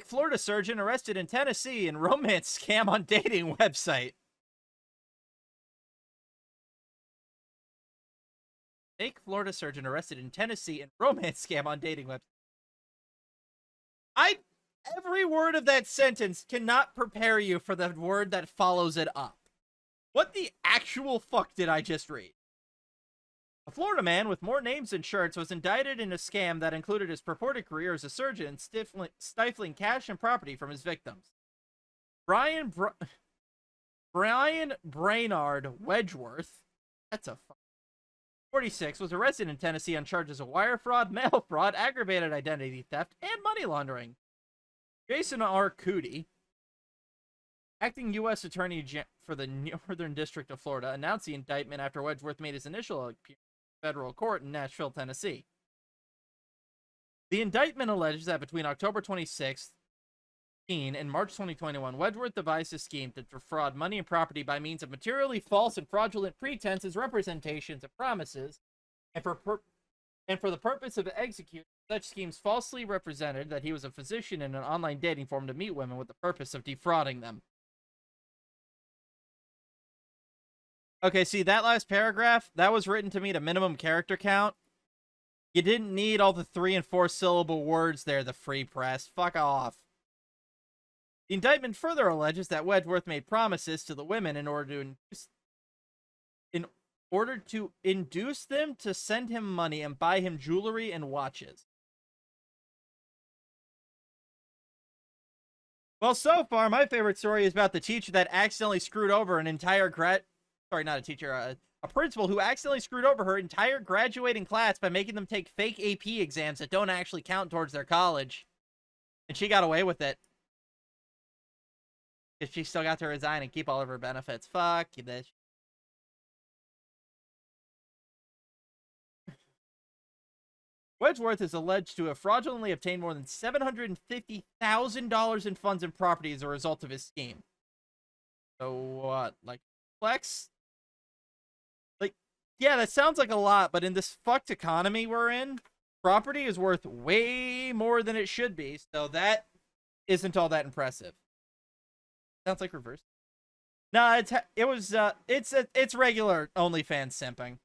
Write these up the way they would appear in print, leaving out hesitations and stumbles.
Fake Florida surgeon arrested in Tennessee in romance scam on dating website. Fake Florida surgeon arrested in Tennessee in romance scam on dating website. Every word of that sentence cannot prepare you for the word that follows it up. What the actual fuck did I just read? A Florida man with more names than shirts was indicted in a scam that included his purported career as a surgeon, stifling cash and property from his victims. Brian Brainard Wedgeworth, that's a 46, was arrested in Tennessee on charges of wire fraud, mail fraud, aggravated identity theft, and money laundering. Jason R. Cootie, acting U.S. Attorney for the Northern District of Florida, announced the indictment after Wedgeworth made his initial appearance in federal court in Nashville, Tennessee. The indictment alleges that between October 26th and March 2021, Wedgeworth devised a scheme to defraud money and property by means of materially false and fraudulent pretenses, representations, and promises, and for the purpose of executing such schemes, falsely represented that he was a physician in an online dating forum to meet women with the purpose of defrauding them. Okay, see, that last paragraph, that was written to meet a minimum character count. You didn't need all the 3 and 4 syllable words there, the free press. Fuck off. The indictment further alleges that Wedgeworth made promises to the women in order to induce them to send him money and buy him jewelry and watches. Well, so far, my favorite story is about the teacher that accidentally screwed over an entire a principal who accidentally screwed over her entire graduating class by making them take fake AP exams that don't actually count towards their college. And she got away with it. Because she still got to resign and keep all of her benefits. Fuck you, bitch. Wedgeworth is alleged to have fraudulently obtained more than $750,000 in funds and property as a result of his scheme. So what? Like, flex? Like, yeah, that sounds like a lot, but in this fucked economy we're in, property is worth way more than it should be, so that isn't all that impressive. Sounds like reverse. No, it's regular OnlyFans simping.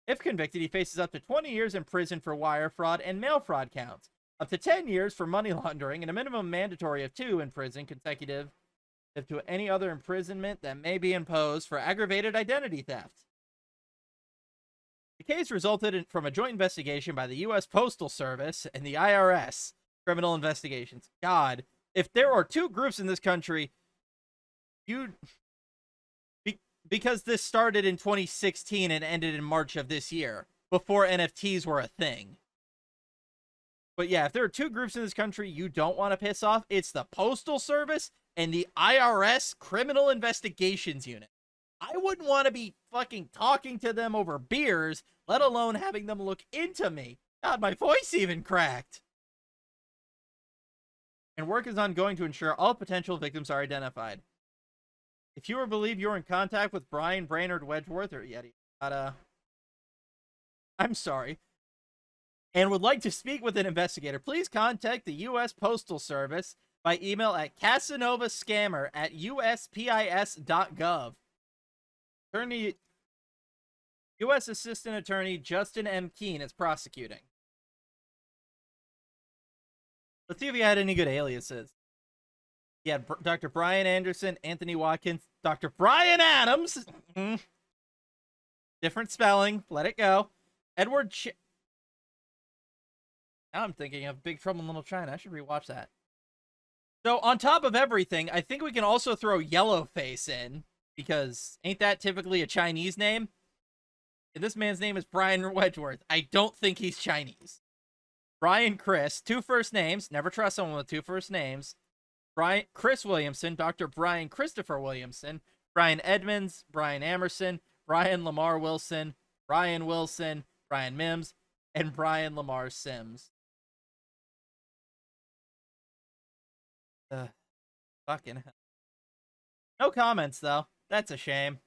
If convicted, he faces up to 20 years in prison for wire fraud and mail fraud counts, up to 10 years for money laundering, and a minimum mandatory of 2 in prison consecutive to any other imprisonment that may be imposed for aggravated identity theft. The case resulted from a joint investigation by the U.S. Postal Service and the IRS, Criminal Investigations. God, if there are 2 groups in this country, because this started in 2016 and ended in March of this year, before NFTs were a thing. But yeah, if there are 2 groups in this country you don't want to piss off, it's the Postal Service and the IRS Criminal Investigations Unit. I wouldn't want to be fucking talking to them over beers, let alone having them look into me. God, my voice even cracked. And work is ongoing to ensure all potential victims are identified. If you believe you're in contact with Brian Brainard Wedgeworth, or yet I'm sorry, and would like to speak with an investigator, please contact the U.S. Postal Service by email at casanovascammer@uspis.gov. U.S. Assistant Attorney Justin M. Keene is prosecuting. Let's see if he had any good aliases. Yeah, Dr. Brian Anderson, Anthony Watkins, Dr. Brian Adams. Different spelling. Let it go. Edward Now I'm thinking of Big Trouble in Little China. I should rewatch that. So on top of everything, I think we can also throw Yellowface in, because ain't that typically a Chinese name? And this man's name is Brian Wedgeworth. I don't think he's Chinese. Brian Chris, 2 first names. Never trust someone with 2 first names. Chris Williamson, Dr. Brian Christopher Williamson, Brian Edmonds, Brian Amerson, Brian Lamar Wilson, Brian Wilson, Brian Mims, and Brian Lamar Sims. Fucking hell. No comments, though. That's a shame.